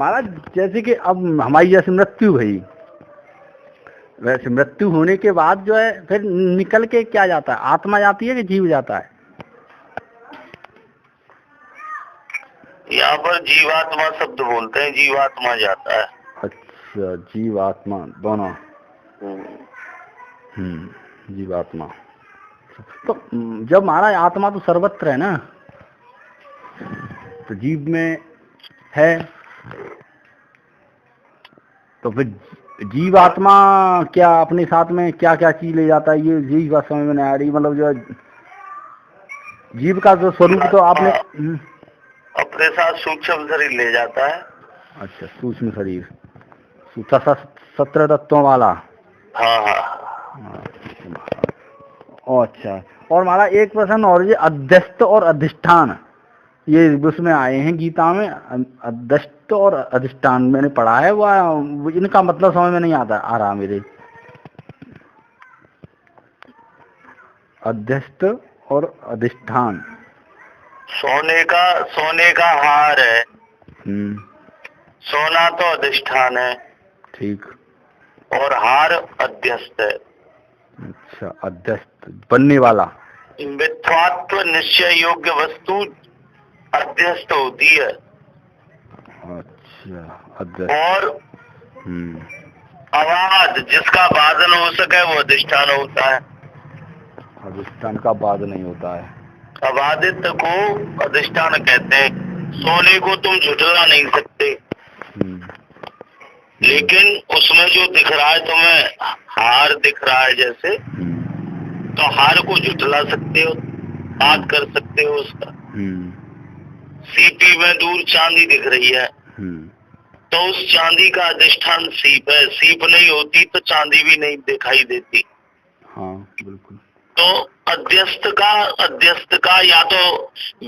महाराज जैसे कि अब हमारी जैसे मृत्यु हुई, वैसे मृत्यु होने के बाद जो है फिर निकल के क्या जाता है, आत्मा जाती है कि जीव जाता है? यहाँ पर जीवात्मा शब्द बोलते हैं, जीवात्मा जाता है। अच्छा, जीवात्मा दोनों। जीवात्मा। तो जब महाराज आत्मा तो सर्वत्र है ना, तो जीव में है, तो फिर जीवात्मा क्या अपने साथ में क्या क्या चीज ले जाता है, ये जीव का समझ में नहीं आ रही। मतलब जो जीव का जो स्वरूप तो आपने अपने साथ सूक्ष्म शरीर ले जाता है। अच्छा, सूक्ष्म शरीर, 17 तत्वों वाला। हाँ। अच्छा, और हमारा एक प्रश्न और, ये अध्यस्त और अधिष्ठान, ये उसमें आए हैं गीता में, अध्यस्त और अधिष्ठान मैंने पढ़ा है, वो इनका मतलब समझ में नहीं आ रहा मेरे। अध्यस्त और अधिष्ठान सोने का हार है। सोना तो अधिष्ठान है। ठीक। और हार अध्यस्त है। अच्छा, अध्यस्त बनने वाला। मिथ्यात्व निश्चय योग्य वस्तु अध्यस्त होती है। अच्छा, अध्यस्त। और अवाद जिसका वादन हो सके वो अधिष्ठान होता है। अधिष्ठान का वाद नहीं होता है। अबाधित को अधिष्ठान कहते हैं। सोने को तुम झुठला नहीं सकते, लेकिन उसमें जो दिख रहा है तुम्हें, हार दिख रहा है जैसे, तो हार को झुठला सकते हो, बात कर सकते हो उसका। सीपी में दूर चांदी दिख रही है, तो उस चांदी का अधिष्ठान सीप है। सीप नहीं होती तो चांदी भी नहीं दिखाई देती। हाँ बिल्कुल। तो अध्यस्त का या तो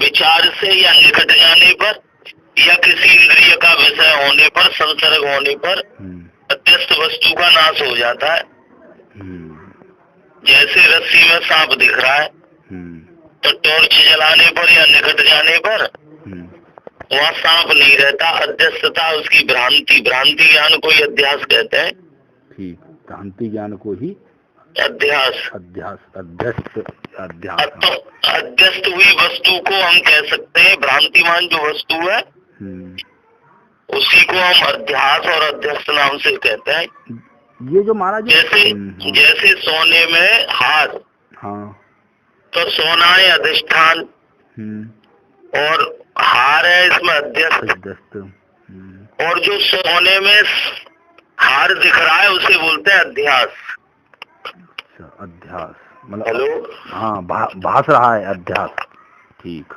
विचार से या निकट जाने पर या किसी इंद्रिय का विषय होने पर, संसर्ग होने पर अध्यस्त वस्तु का नाश हो जाता है। जैसे रस्सी में सांप दिख रहा है, तो टॉर्च जलाने पर या निकट जाने पर वहाँ सांप नहीं रहता। अध्यस्तता उसकी भ्रांति ज्ञान को ही अध्यास कहते हैं। ठीक, भ्रांति ज्ञान को ही अध्यास। तो अध्यस्त हुई वस्तु को हम कह सकते हैं, भ्रांतिमान जो वस्तु है उसी को हम अध्यास और अध्यस्त नाम से कहते हैं। ये जो महाराज जैसे सोने में हार, तो सोना है अधिष्ठान और हार है इसमें अध्यस्त। और जो सोने में हार दिख रहा है उसे बोलते हैं अध्यास। अध्यास मतलब हेलो, हाँ, भास रहा है अध्यास। ठीक,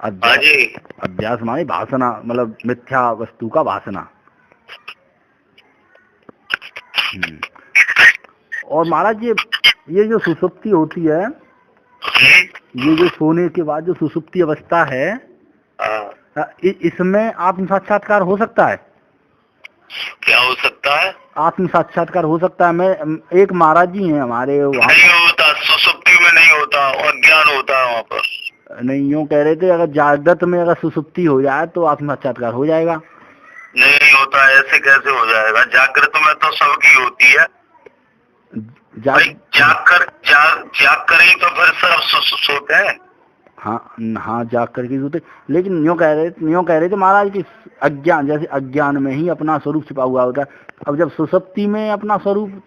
अध्यास माने भासना, मतलब मिथ्या वस्तु का भासना। और महाराज ये जो सुसुप्ति होती है, ये जो सोने के बाद जो सुसुप्ति अवस्था है, इसमें आत्म साक्षात्कार हो सकता है? क्या हो सकता है? आत्म साक्षात्कार हो सकता है। मैं एक महाराज जी हैं हमारे वहाँ। नहीं होता, सुसुप्ति में नहीं होता, और ज्ञान होता है वहाँ पर। नहीं, यूँ कह रहे थे अगर जागृत में अगर सुसुप्ति हो जाए तो आत्म साक्षात्कार हो जाएगा। नहीं होता, ऐसे कैसे हो जाएगा? जागृत में तो सबकी होती है। जाग कर ही तो फिर सब सोते हैं। हाँ, जाग करके सोते। लेकिन यूँ कह रहे थे महाराज कि अज्ञान, जैसे अज्ञान में ही अपना स्वरूप छिपा हुआ होता है। अब जब सुसुप्ति में अपना स्वरूप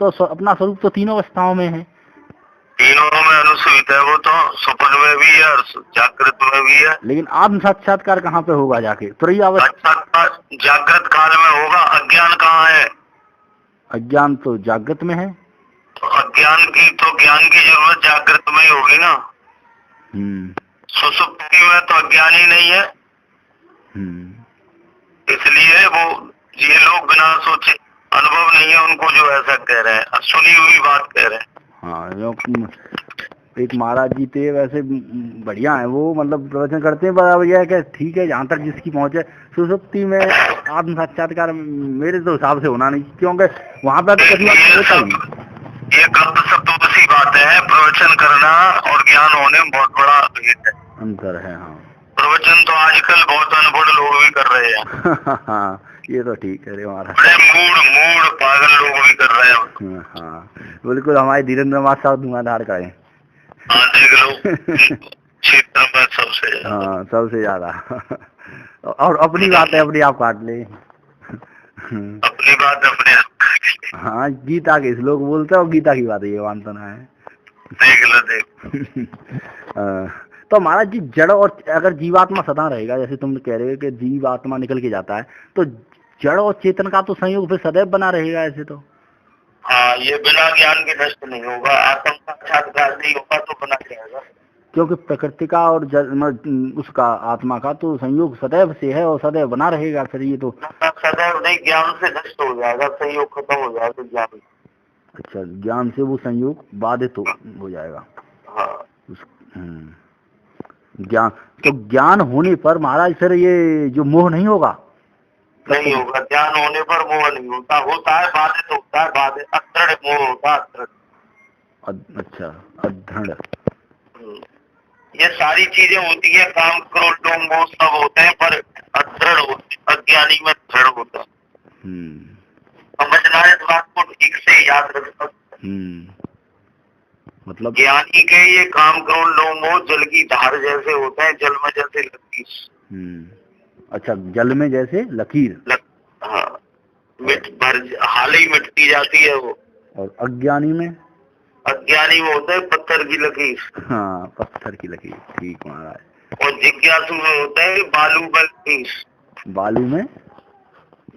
तो तीनों अवस्थाओं में है। तीनों में अनुसूचित है वो तो, स्वप्न में भी है और जागृत में भी है। लेकिन आत्म साक्षात्कार कहाँ पे होगा जाके? त्रयी अवस्था जागृत काल में होगा। अज्ञान कहाँ है? अज्ञान तो जागृत में है। तो अज्ञान की तो ज्ञान की जरूरत जागृत में ही होगी ना। सुसुप्ति में तो अज्ञान ही नहीं है। इसलिए वो ये लोग बिना सोचे, अनुभव नहीं है उनको, जो ऐसा कह रहे हैं, सुनी हुई बात कह रहे हैं। हाँ, एक महाराज जी थे वैसे बढ़िया है वो, मतलब प्रवचन करते हैं, बराबर यह है कि ठीक है जहाँ तक जिसकी पहुँच है। सुसुप्ति में आत्म साक्षात्कार मेरे तो हिसाब से होना नहीं, क्योंकि वहाँ पर ये गपी बात है। प्रवचन करना और ज्ञान होने में बहुत बड़ा अंतर है। हाँ, प्रवचन तो आजकल बहुत अनपढ़ लोग भी कर रहे हैं। ये तो ठीक है रे महाराज। मूड पागल लोग भी कर रहे हैं। हाँ बिल्कुल, हमारे धीरेन्द्र मास साहब धुआंधार का है। हाँ देख लो क्षेत्र में सबसे ज्यादा। हाँ सबसे ज्यादा। और अपनी बात है अपने आप काट ले। अपनी बात अपने आप। हाँ गीता के श्लोक बोलते हैं और गीता की बात ये मानता ना है। देख लो देख। तो महाराज जी जड़ और अगर जीवात्मा सदा रहेगा, जैसे तुम कह रहे हो कि जीवात्मा निकल के जाता है, तो जड़ और चेतन का तो संयोग फिर सदैव बना रहेगा ऐसे तो। हाँ ये बिना ज्ञान के नष्ट नहीं होगा, आत्म साक्षात्कार नहीं होगा तो बना रहेगा। क्योंकि प्रकृति का और उसका आत्मा का तो संयोग सदैव से है और सदैव बना रहेगा। फिर ये तो सदैव नहीं, ज्ञान से नष्ट हो जाएगा, संयोग खत्म हो जाएगा ज्ञान। अच्छा, ज्ञान से वो संयोग बाधित हो जाएगा। हाँ ज्ञान, तो ज्ञान होने पर महाराज फिर ये जो मोह नहीं होगा? नहीं होगा, ज्ञान होने पर मोह नहीं होता, होता है बाधित, होता है बाधित, अदृढ़ मोह होता है। अच्छा अदृढ़, ये सारी चीजें होती है, काम क्रोध मोह सब होते हैं, पर अदृढ़ होते, अज्ञानी में दृढ़ होता है। समझना है इस बात को ठीक से याद रखना। मतलब ज्ञानी के ये काम क्रोध लोभ मोह जल की धार जैसे होते हैं, जल में जैसे लकीर। अच्छा, जल में जैसे लकीर। हाँ हाल ही मिटती जाती है वो। और अज्ञानी में? अज्ञानी में होता है पत्थर की लकीर। हाँ पत्थर की लकीर, ठीक महाराज। और जिज्ञासु में होता है बालू में लकीर। बालू में?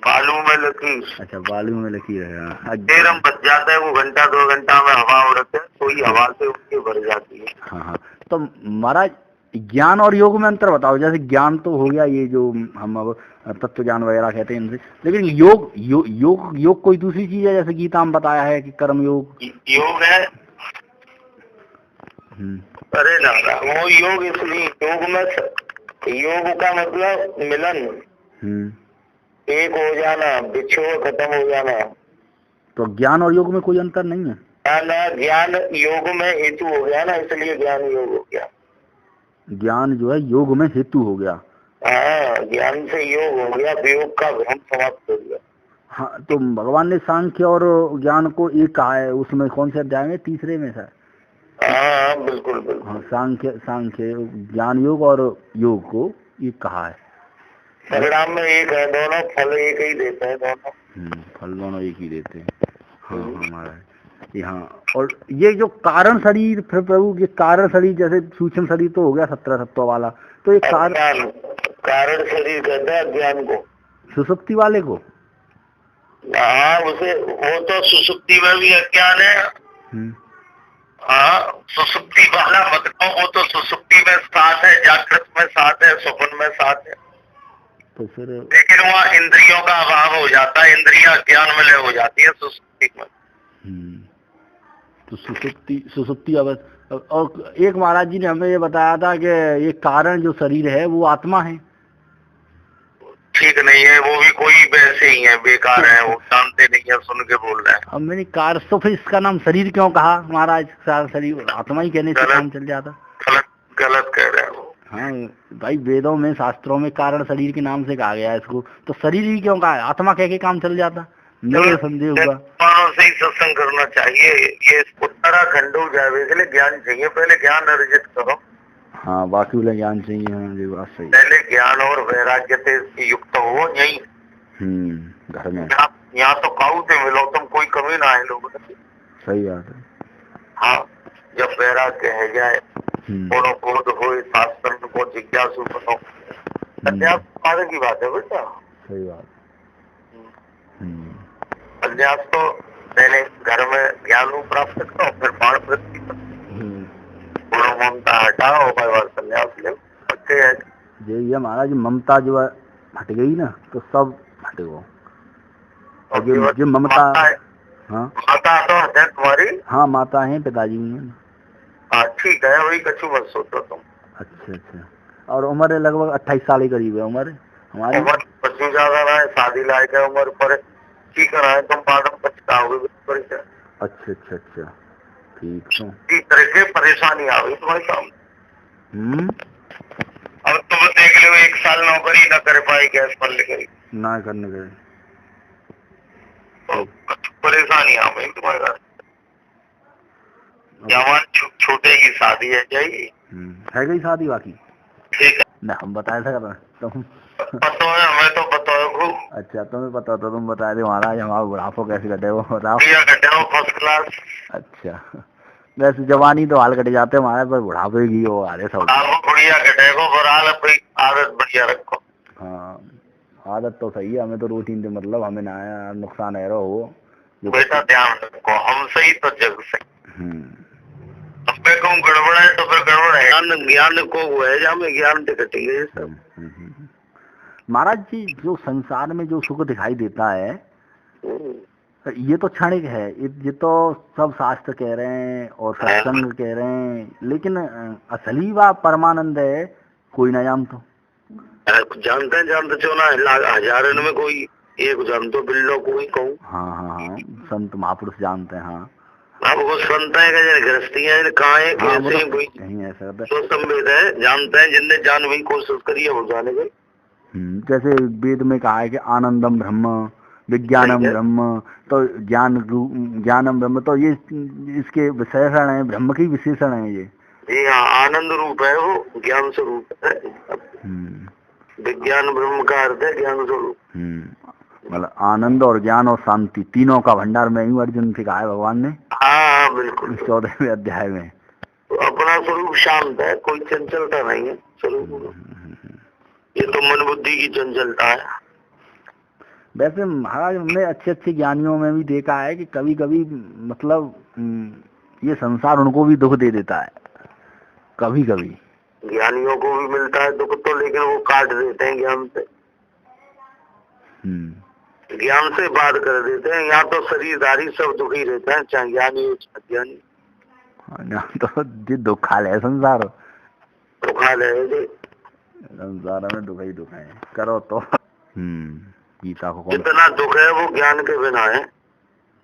बालू में लकीर। अच्छा बालू में लकीर है। देर हम बच जाता है वो, घंटा 2 घंटा में हवा उड़ते हैं, कोई हवा से उनके भर जाती है। हाँ तो महाराज ज्ञान और योग में अंतर बताओ। जैसे ज्ञान तो हो गया ये जो हम अब तत्व ज्ञान वगैरह कहते हैं इनसे, लेकिन योग कोई दूसरी चीज है, जैसे गीता में बताया है कि कर्म योग योग है। अरे ना वो योग इसलिए, योग में योग का मतलब मिलन, एक हो जाना, बिछोड़ खत्म हो जाना। तो ज्ञान और योग में कोई अंतर नहीं है? ना ज्ञान योग में हेतु हो गया ना, इसलिए ज्ञान योग हो गया। ज्ञान जो है योग में हेतु हो गया। हाँ ज्ञान से योग हो गया, वियोग का भ्रम समाप्त हो गया। हाँ तो भगवान ने सांख्य और ज्ञान को एक कहा है, उसमें कौन से अध्याय में? तीसरे में सर। हाँ बिल्कुल बिल्कुल। हाँ सांख्य ज्ञान योग और योग को एक कहा है। परिणाम में एक है, दोनों फल एक ही देते हैं दोनों। फल दोनों एक ही देते हैं। हाँ हमारा यहाँ। और ये जो कारण शरीर, फिर प्रभु ये कारण शरीर जैसे सूक्ष्म शरीर तो हो गया 17 तत्व वाला, तो ये कारण शरीर कहते हैं ज्ञान को, सुसुप्ति वाले को। हाँ उसे, वो तो सुसुप्ति में भी अज्ञान है। हाँ सुसुप्ति वाला मत को, वो तो सुसुप्ति में साथ है, जागृत में साथ है, स्वप्न में साथ है। तो फिर लेकिन वहाँ इंद्रियों का अभाव हो जाता है, इंद्रियां ज्ञान में लय हो जाती है सुसुप्ति में। तो सुसुप्ति अवस्था। और एक महाराज जी ने हमें ये बताया था कि ये कारण जो शरीर है वो आत्मा है। ठीक नहीं है, वो भी कोई वैसे ही है, बेकार है, वो जानते नहीं है, सुन के बोल रहे हैं। अब मैंने कार, तो फिर इसका नाम शरीर क्यों कहा महाराज? सारा शरीर आत्मा ही कहने से काम चल जाता। गलत कह रहे हैं वो। हाँ भाई, वेदों में शास्त्रों में कारण शरीर के नाम से कहा गया है इसको, तो शरीर ही क्यों कहा? आत्मा कह के काम चल जाता। मेरे संदेह हुआ से ही सत्संग करना चाहिए। ये उत्तराखंड हो जाए, इसलिए ज्ञान चाहिए, पहले ज्ञान अर्जित करो। हाँ बाकी वाला ज्ञान चाहिए। हाँ ये बात सही। पहले ज्ञान और वैराग्य से युक्त हो यही घर में। यहाँ तो काऊ से मिलो तुम, कोई कमी ना है लोगों में। सही बात है। हाँ जब वैराग्य है जाए, बोलो बोध हो, शास्त्र को जिज्ञासु बनो, अध्यात्म की बात है बेटा। सही बात। अध्यास तो पहले घर में ज्ञान प्राप्त करो, फिर बाण वृत्ति करो, ममता हटाओ, संन्यास ले। ये महाराज ममता जो है हट गई ना, तो सब हट गो। और जो ममता है, हाँ माता तो है तुम्हारी। हाँ माता है, पिताजी भी है। हाँ ठीक है, वही कछु मत सोचो तुम। अच्छा। और उम्र लगभग 28 साल के करीब है उम्र हमारी। उम्र बच्चों ज्यादा ना है, शादी लायक है उम्र पर, ठीक है तुम बाद में पछताओगे। अच्छा ठीक है। इस तरह से परेशानी आ गई तुम्हारे सामने। अब तुम देख लो, 1 साल नौकरी न कर पाई, गैस पर ले गई ना करने गए। परेशानी हमें तुम्हारा जवान छोटे की शादी है जाइए है गई शादी बाकी ठीक है ना हम बताए था तुम पता है हमें तो बताओ खूब अच्छा तुम्हें पता तो तुम बता दे महाराज हमारा बुढ़ापो कैसे कटे वो बताओ कटे हो फर्स्ट क्लास अच्छा वैसे जवानी तो हाल कटे जाते हैं हमारे पर बुढ़ापे की वो आ रहे सब बढ़िया कटे को बराल अपनी आदत बढ़िया रखो हाँ आदत तो सही है हमें तो रूटीन से मतलब हमें ना नुकसान है हो बेटा ध्यान रखो हम सही तो जग सही पे कहूँ गड़बड़ है तो फिर गड़बड़ है ज्ञान को वो है जहाँ में ज्ञान से कटेंगे सब महाराज जी जो संसार में जो सुख दिखाई देता है ये तो क्षणिक है ये तो सब शास्त्र कह रहे हैं और सत्संग कह रहे हैं लेकिन असली व परमानंद है कोई ना जान तो जानते क्यों ना हजारों में कोई एक जानतो बिल्लो कोई कहूँ हाँ हाँ हाँ संत महापुरुष जानते हैं हाँ आपको संत है गृहस्थी है कहाँ है कैसे कोई नहीं ऐसा तो संवेद है जानते हैं जिनने जान वही कोशिश करी है वो जाने गए जैसे वेद में कहा है कि आनंदम ब्रह्म विज्ञानम ब्रह्म तो ज्ञानम ब्रह्म तो ये इसके विशेषण है ब्रह्म की विशेषण है ये जी हाँ आनंद रूप है वो ज्ञान स्वरूप है विज्ञान ब्रह्म का अर्थ है ज्ञान स्वरूप मतलब आनंद और ज्ञान और शांति तीनों का भंडार में ही अर्जुन से कहा है भगवान ने हाँ बिल्कुल 14वें अध्याय में अपना स्वरूप शांत है कोई चंचलता नहीं है स्वरूप ये तो मन बुद्धि की चंचलता है वैसे महाराज हमने अच्छे ज्ञानियों में भी देखा है कि कभी कभी मतलब ये संसार उनको भी दुख दे देता है कभी कभी ज्ञानियों को भी मिलता है दुख तो लेकिन वो काट देते हैं ज्ञान से ज्ञान से बात कर देते हैं यहाँ तो शरीरधारी सब दुखी रहते हैं चाहे ज्ञानी हो चाहे अज्ञानी तो जी दुखा ले संसार दुखा ले संसार में दुख ही दुख है करो तो गीता को जितना दुख है वो ज्ञान के बिना है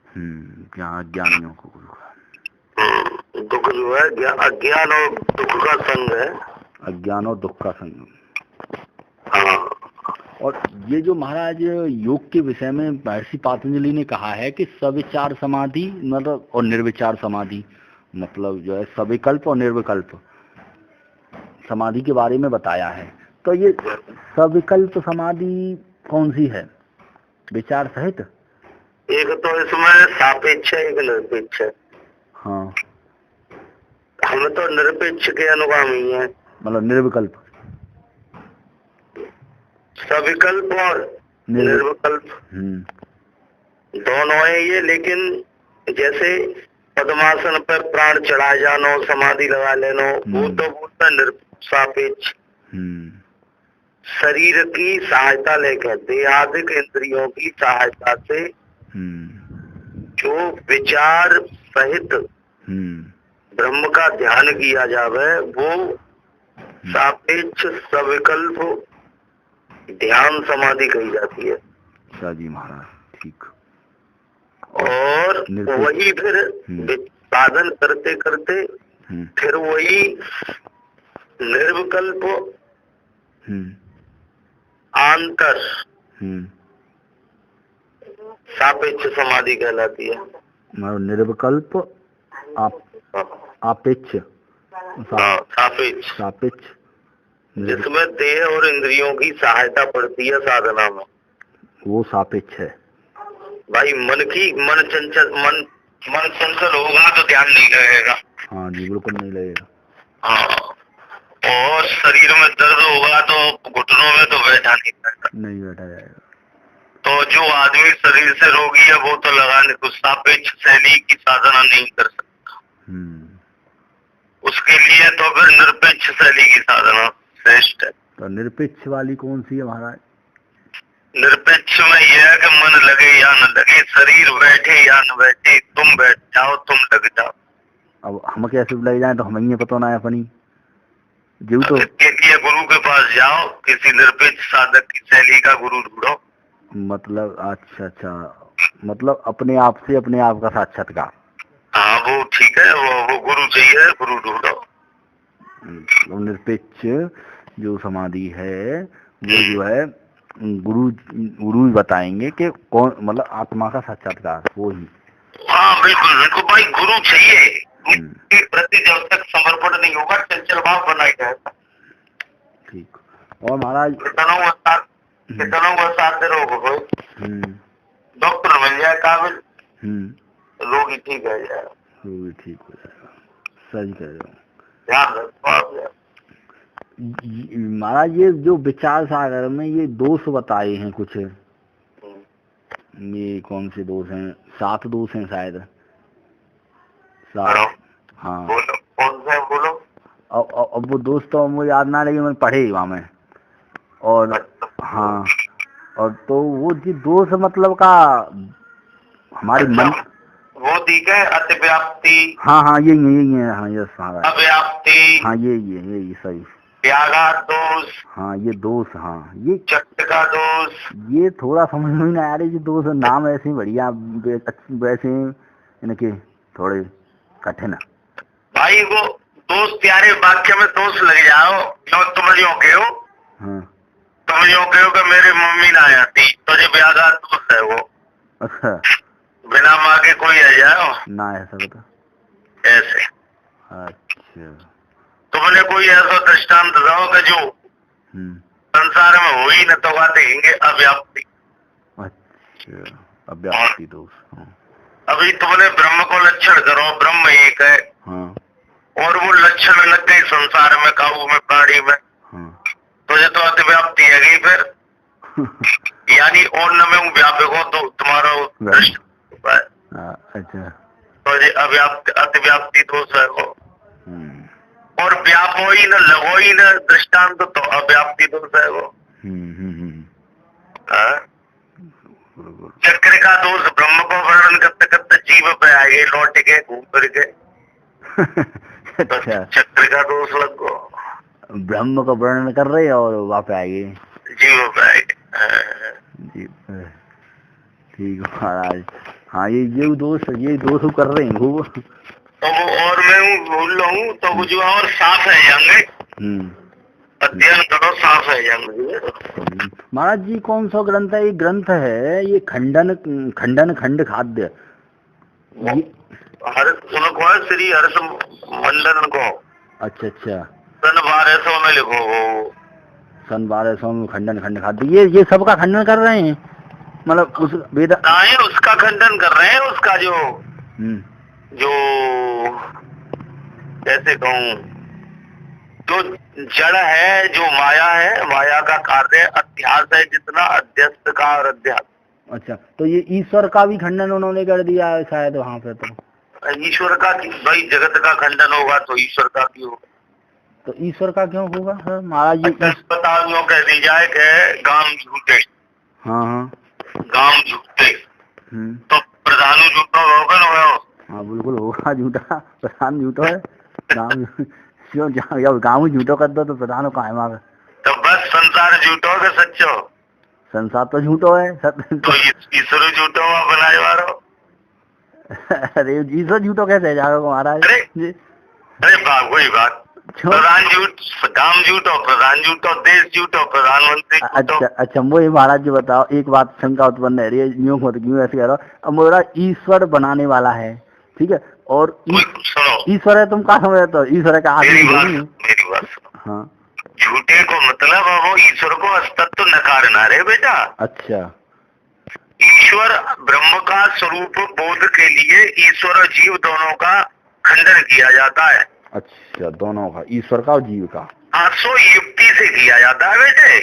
ज्ञानियों को दुख जो है अज्ञान और दुख का संग है अज्ञान और दुख का संग हाँ और ये जो महाराज योग के विषय में महर्षि पातंजलि ने कहा है कि सविचार समाधि मतलब और निर्विचार समाधि मतलब जो है सविकल्प और निर्विकल्प समाधि के बारे में बताया है तो ये सविकल्प समाधि कौन सी है विचार सहित एक तो इसमें सापेक्ष है एक निरपेक्ष है हाँ हम तो निरपेक्ष के अनुगामी है मतलब निर्विकल्प सविकल्प और निर्विकल्प दोनों है ये लेकिन जैसे पद्मासन पर प्राण चढ़ा जानो समाधि लगा लेनो वो तो बोलता सापेक्ष शरीर की सहायता लेकर देहादिक इंद्रियों की सहायता से जो विचार सहित ब्रह्म का ध्यान किया जावे वो सापेक्ष सविकल्प ध्यान समाधि कही जाती है जी महाराज ठीक और वही फिर साधन करते करते फिर वही निर्विकल्प आंतर सापेक्ष समाधि कहलाती है निर्विकल्प आपेक्ष सापेक्ष सापेक्ष जिसमें देह और इंद्रियों की सहायता पड़ती है साधना में वो सापेक्ष है भाई मन चंचल होगा तो ध्यान नहीं लगेगा हाँ जी बिल्कुल नहीं लगेगा हाँ और शरीर में दर्द होगा तो घुटनों में तो बैठा नहीं बैठा जाएगा तो जो आदमी शरीर से रोगी है वो तो लगाने को सापेक्ष शैली की साधना नहीं कर सकता उसके लिए तो फिर निरपेक्ष शैली की साधना श्रेष्ठ है तो निरपेक्ष वाली कौन सी है महाराज निरपेक्ष में यह है कि मन लगे या न लगे शरीर बैठे या न बैठे तुम बैठ जाओ तुम लग जाओ अब हम कैसे लग जाए तो हमें पता ना है अपनी जीव तो इसके लिए गुरु के पास जाओ किसी निरपेक्ष साधक की शैली का गुरु ढूंढो मतलब अच्छा मतलब अपने आप से अपने आप का साक्षात्कार हाँ वो ठीक है वो गुरु चाहिए गुरु ढूंढो निरपेक्ष जो समाधि है वो जो है गुरु बताएंगे कि कौन मतलब आत्मा का साक्षात्कार वो ही हाँ बिल्कुल बिल्कुल भाई, गुरु चाहिए के प्रति जब तक समर्पण नहीं होगा चंचल भाव बना ही रहेगा। ठीक। और महाराज कितनों का साथ रोग हो, डॉक्टर मिल जाए काबिल, रोगी ठीक हो जाएगा, रोगी ठीक हो जाएगा। सही कह रहे हो, ध्यान रखो आप। महाराज ये जो विचार सागर में ये दोष बताए हैं कुछ, ये कौन से दोष हैं? 7 दोष हैं शायद, 7। हाँ बोलो, कौन से बोलो। अब वो दोस्त तो मुझे याद ना, लेकिन मैंने पढ़े वहाँ में। और हाँ, और तो वो जी दोष मतलब का हमारे मन, वो ठीक है, अतिव्याप्ति। हाँ हाँ यही है, हाँ यस हाँ अव्याप्ति, हाँ यही सही। व्याघात दोष, हाँ ये दोष, हाँ ये चक्र का दोष, ये थोड़ा समझ में नहीं आ रही जी। दोष नाम ऐसे ही बढ़िया, वैसे इनके थोड़े कठिन। भाई वो दोष प्यारे वाक्य में दोष लग जाओ, क्यों तुम जो कहो, हाँ तुम जो कहो कि मेरी मम्मी ना आती तो ये व्याघात दोष है वो। अच्छा, बिना माँ के कोई आ जाओ ना ऐसा बता ऐसे। अच्छा, तुमने कोई ऐसा दृष्टांत दो कि जो संसार में हो ही न तो बात कहेंगे अव्याप्ति। अच्छा, अव्याप्ति दोष। अभी तुमने ब्रह्म को लक्षण करो, ब्रह्म एक है, हाँ, और वो लक्षण लग गई संसार में, काबू में, प्राणी में, हाँ, तो ये तो अतिव्याप्ति है गई फिर। यानी और न में व्यापक हो तो तुम्हारा दृष्ट। अच्छा, तो ये अतिव्याप्ति दोष है वो। और व्यापो ही न लगो ही न दृष्टांत तो अव्याप्ति दोष है वो। चक्र का दोष, ब्रह्म को वर्णन करते करते जीव पे आएंगे, लौट के घूम फिर के। अच्छा, चक्र का दोष लगो, ब्रह्म को वर्णन कर रहे और वहाँ पे आएंगे जीव पे आएंगे। ठीक महाराज। हाँ ये दोष कर रहे हैं वो। तो वो और मैं भूल रहा हूँ, तो वो जो और साफ है जाएंगे, अध्ययन करो, साफ है जाएंगे। महाराज जी कौन सा ग्रंथ है? ये ग्रंथ है ये खंडन खंड खाद्य, श्री हर्ष मंडन को। अच्छा, सन 1200 में लिखो वो, सन 1200 में खंडन खंड खाद्य। ये सबका खंडन कर रहे हैं, मतलब उस वेद उसका खंडन कर रहे हैं, उसका जो कैसे कहूँ, जो जड़ है, जो माया है, माया का कार्य अध्यास है जितना, अध्यस्त का और अध्यास। अच्छा, तो ये ईश्वर का भी खंडन उन्होंने कर दिया है शायद वहाँ पे। तो ईश्वर का भाई, जगत का खंडन होगा तो ईश्वर का भी होगा। तो ईश्वर का क्यों होगा सर महाराज जी? अस्पतालियों कह दी जाए कि गाम झूठे। हाँ, गाम झूठे, तो प्रधान झूठा होगा ना। हाँ बिल्कुल होगा झूठा, प्रधान झूठो है। गाँव झूठो कर दो तो प्रधान का है वहाँ। तो बस संसार झूठो के सच्चो, संसार तो झूठो है, तो ईश्वर झूठो बनाए वालो। अरे ईश्वर झूठो कैसे जाएगा महाराज? अरे बात वही बात, प्रधान झूठ, काम झूठो, प्रधान झूठो, देश झूठो, प्रधानमंत्री। अच्छा मुझे महाराज जी बताओ, एक बात शंका उत्पन्न है, क्यों ऐसे कह रहा हूँ? अब मेरा ईश्वर बनाने वाला है, ठीक है, और ईश्वर है, तुम कहाँ समझ रहे हो? ईश्वर का आदमी मेरी बात सुनो। हाँ, झूठे को मतलब वो ईश्वर को अस्तित्व नकारना रे बेटा। अच्छा, ईश्वर ब्रह्म का स्वरूप बोध के लिए ईश्वर और जीव दोनों का खंडन किया जाता है। अच्छा, दोनों का, ईश्वर का और जीव का। हाँ, सो युक्ति से किया जाता है बेटे।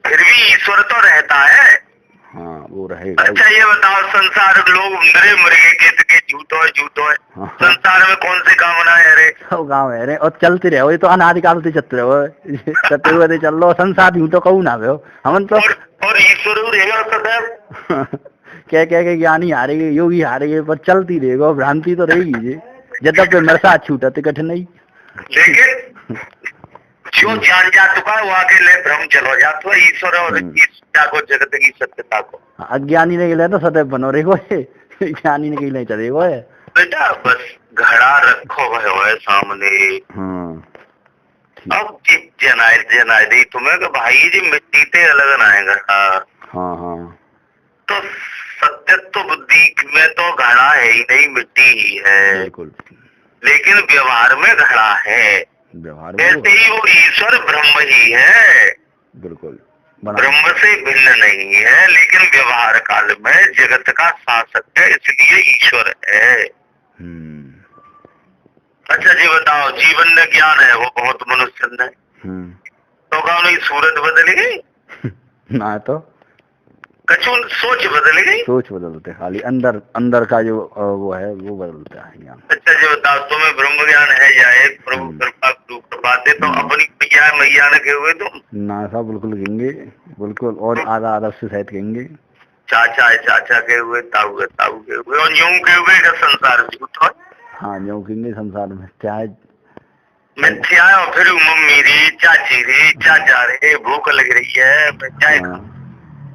फिर भी ईश्वर तो रहता है। हाँ, वो रहेगा। अच्छा ये बताओ, संसार लोग मरे मुर्गे के झूठो है। हाँ। संसार में कौन से कामना है रे? सब गाँव है रे, और चलते रहो, ये तो अनादिकाल से चलते हुए चल लो, संसार झूठो कहू ना हो हम तो। और ईश्वर रहेगा सदैव। क्या के ज्ञानी हारेगे, योगी हारेगे, पर चलती रहेगा, भ्रांति तो रहेगी जी। जब मरसा छूटते कठिनाई, लेकिन जो जान जा चुका है वो आगे ले भ्रम चलो जाता है ईश्वर और को, जगत की सत्यता को। अज्ञानी ने कहले तो सदैव बनो रहेगो, ज्ञानी ने कहले चलेगो है बेटा। बस घड़ा रखो है सामने। अब जनाए दी तुम्हें कि भाई जी मिट्टी ते अलग आएगा। हाँ, तो सत्यत्व बुद्धि में तो घड़ा है ही नहीं, मिट्टी ही है। बिल्कुल। लेकिन व्यवहार में घड़ा है। व्यवहार में ऐसे ही वो ईश्वर ब्रह्म ही है। बिल्कुल। ब्रह्म से भिन्न नहीं है, लेकिन व्यवहार काल में जगत का शासक है, इसलिए ईश्वर है। अच्छा जी बताओ, जीवन में ज्ञान है वो बहुत मनुष्य है, तो क्या नहीं सूरत बदल गई ना, तो कछु सोच बदल गई। सोच बदलते, खाली अंदर अंदर का जो वो है वो बदलता है ज्ञान। अच्छा जी बताओ, तुम्हें ब्रह्म ज्ञान है जाए प्रभु कृपा से, तो अपनी मैया ने कहे हुए तुम ना साहब, बिल्कुल कहेंगे, बिल्कुल, और आधा आधा से शायद कहेंगे। चाचा है चाचा के हुए, ताऊ है ताऊ के हुए, और यूं के हुए का संसार झूठ है। हाँ, यूं कहेंगे संसार में चाहे मिथ्या है, और फिर मम्मी रे, चाची रे, चाचा रे, भूख लग रही है, चाय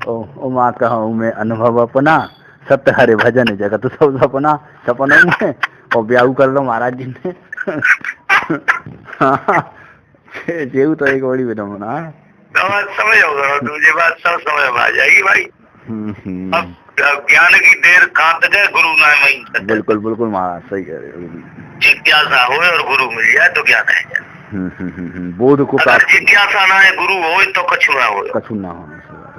ओ माँ कहूँ मैं अनुभव अपना, सत्य हरे भजन जगत सब सपना, सपनों में और ब्याह कर लो महाराज जी ने। जेऊ तो एक बड़ी विडम्बना है। समझ होगा तुझे, बात सब समझ में आ जाएगी भाई। अब ज्ञान की देर कहाँ तक है, गुरु ना वहीं। बिल्कुल बिल्कुल महाराज, सही कह रहे हो। जिज्ञासा हो और गुरु मिल जाए तो ज्ञान है। बोध को अगर जिज्ञासा ना है, गुरु हो तो कछु ना हो, कछु ना हो।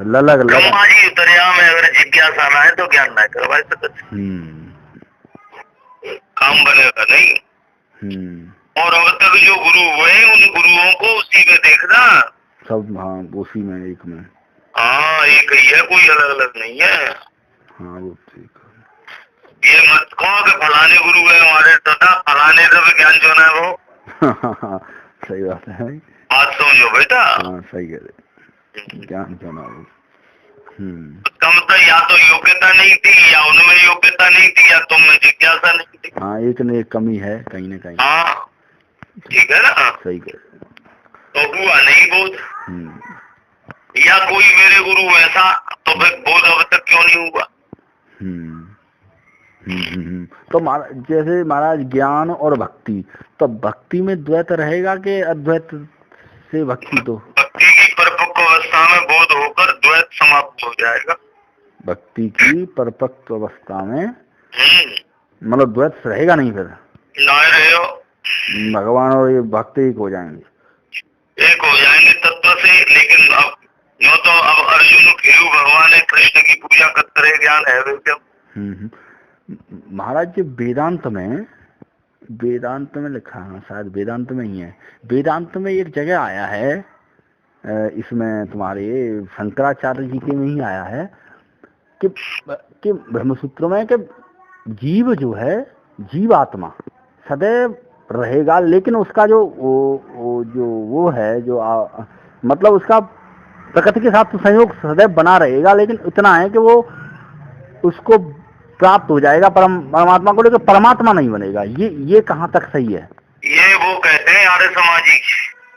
ललग ब्रह्मा जी उतरिया में अगर जिज्ञासा ना है तो ज्ञान ना करो भाई, तो काम बनेगा नहीं। और अब तक जो गुरु हुए उन गुरुओं को उसी में देखना सब। हाँ, उसी में, एक में। हाँ, एक ही है, कोई अलग अलग नहीं है। हाँ, वो ठीक। ये मत कहो कि फलाने गुरु है हमारे, तथा फलाने का भी ज्ञान जो है वो। सही बात है, बात समझो बेटा। हाँ, सही कह रहे, ज्ञान जो ना वो। कम तो या तो योग्यता नहीं थी, या उनमें योग्यता नहीं थी, या तुम में जिज्ञासा नहीं थी। हाँ, एक न एक कमी है कहीं न कहीं। हाँ, ठीक है ना, सही कह रहे। तो हुआ नहीं बोध, या कोई मेरे गुरु ऐसा, तो फिर बोध अब तक क्यों नहीं हुआ। तो जैसे महाराज ज्ञान और भक्ति, तो भक्ति में द्वैत रहेगा कि अद्वैत से भक्ति? तो भक्ति की परिपक्व अवस्था में बोध होकर द्वैत समाप्त हो जाएगा। भक्ति की परिपक्व अवस्था में मतलब द्वैत रहेगा नहीं, फिर ना रहे हो, भगवान और ये भक्त एक हो जाएंगे, एक हो जाएंगे तत्व से। लेकिन अब नो तो अब अर्जुन खिलू भगवान है, कृष्ण की पूजा करते रहे, ज्ञान है वे। महाराज जी वेदांत में लिखा है, शायद वेदांत में ही है, वेदांत में एक जगह आया है, इसमें तुम्हारे शंकराचार्य जी के में ही आया है कि ब्रह्मसूत्र में कि जीव जो है, जीवात्मा सदैव रहेगा, लेकिन उसका जो वो है जो मतलब उसका प्रकृति के साथ तो संयोग सदैव बना रहेगा, लेकिन इतना है कि वो उसको प्राप्त हो जाएगा परमात्मा को, लेकर परमात्मा नहीं बनेगा। ये कहाँ तक सही है? ये वो कहते हैं आर्य समाजी।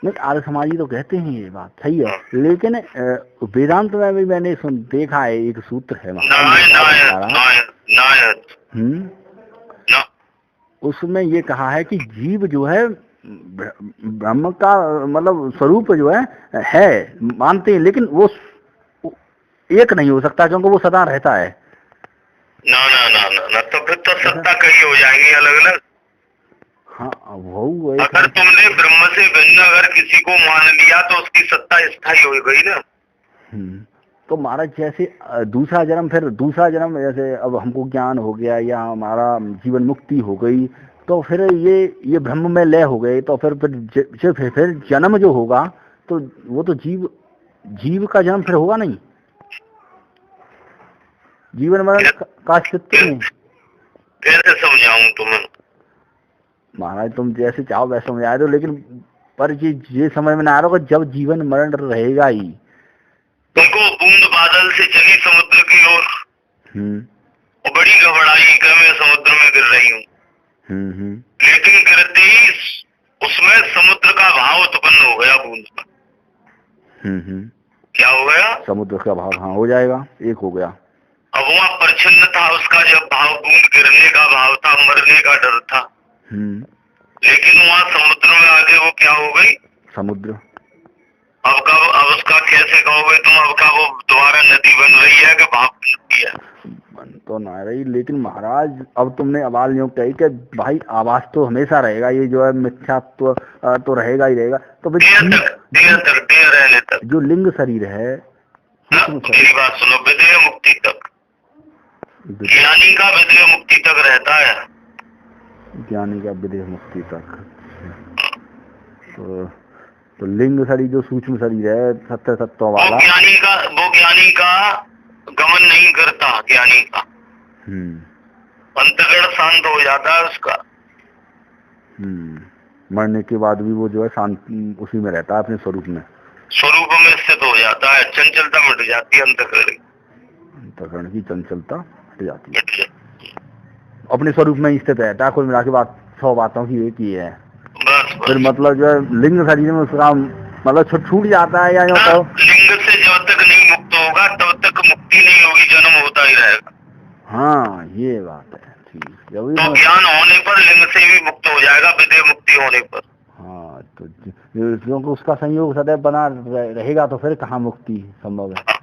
नहीं, आर्य समाजी तो कहते हैं, ये बात सही है, लेकिन वेदांत में भी मैंने देखा है, एक सूत्र है उसमें ये कहा है कि जीव जो है ब्रह्म का मतलब स्वरूप जो है मानते हैं, लेकिन वो एक नहीं हो सकता, क्योंकि वो सदा रहता है। ना ना ना ना ना, तो फिर तो सत्ता कई हो जाएंगी अलग अलग। हाँ, वो अगर तुमने ब्रह्म से भिन्न अगर किसी को मान लिया तो उसकी सत्ता स्थायी हो गई ना। तो महाराज जैसे दूसरा जन्म जैसे अब हमको ज्ञान हो गया या हमारा जीवन मुक्ति हो गई, तो फिर ये ब्रह्म में लय हो गए, तो फिर जन्म जो होगा तो वो तो जीव का जन्म फिर होगा नहीं, जीवन मरण का अस्तित्व नहीं। कैसे समझाऊं तुम्हें? महाराज तुम जैसे चाहो वैसे समझा दो, लेकिन पर ये समझ में ना आ रहा होगा, जब जीवन मरण रहेगा ही। देखो, बूंद बादल से चली समुद्र की ओर, और बड़ी घबराई कि मैं समुद्र में गिर रही हूँ, लेकिन गिरते ही उसमें समुद्र का भाव उत्पन्न हो गया बूंद पर। क्या हो गया? समुद्र का भाव, हाँ, हो जाएगा, एक हो गया। अब वहाँ प्रच्छन्न था उसका जब भाव, बूंद गिरने का भाव था, मरने का डर था, लेकिन वहाँ समुद्र में आके वो क्या हो गई? समुद्र। अब उसका कैसे कहोगे तुम? अब का वो दोबारा नदी बन रही है कि भाव नदी है? तो ना रही, लेकिन महाराज अब तुमने आवाज यूँ कही कि भाई आवाज तो हमेशा रहेगा, ये जो है मिथ्यात्व तो रहेगा ही रहेगा। तो रहने तक जो लिंग शरीर है, मेरी बात सुनो, विदेह मुक्ति तक, ज्ञानी का विदेह मुक्ति तक रहता है, ज्ञानी का विदेह मुक्ति तक। तो लिंग शरीर जो सूक्ष्म शरीर है सत्य तत्व वाला, वो ज्ञानी का गमन नहीं करता, ज्ञानी का अंतःकरण शांत हो जाता है उसका। मरने के बाद भी वो जो है शांत उसी में रहता है, अपने स्वरूप में स्थित हो जाता है, चंचलता मिट जाती है, अंतःकरण की चंचलता हट जाती है, अपने स्वरूप में ही स्थित रहता है। कुल मिला के बात 100 बातों की एक ही है। फिर मतलब जो है लिंग शरीर में उसका मतलब छूट जाता है, या यूँ कहो लिंग से जब तक नहीं मुक्त होगा तब तक मुक्ति नहीं होगी, जन्म होता ही रहेगा। हाँ ये बात है, ठीक। तो ज्ञान होने पर लिंग से भी मुक्त हो जाएगा, विदेह मुक्ति होने पर। हाँ, तो क्योंकि उसका संयोग सदैव बना रहेगा, तो फिर कहाँ मुक्ति संभव है।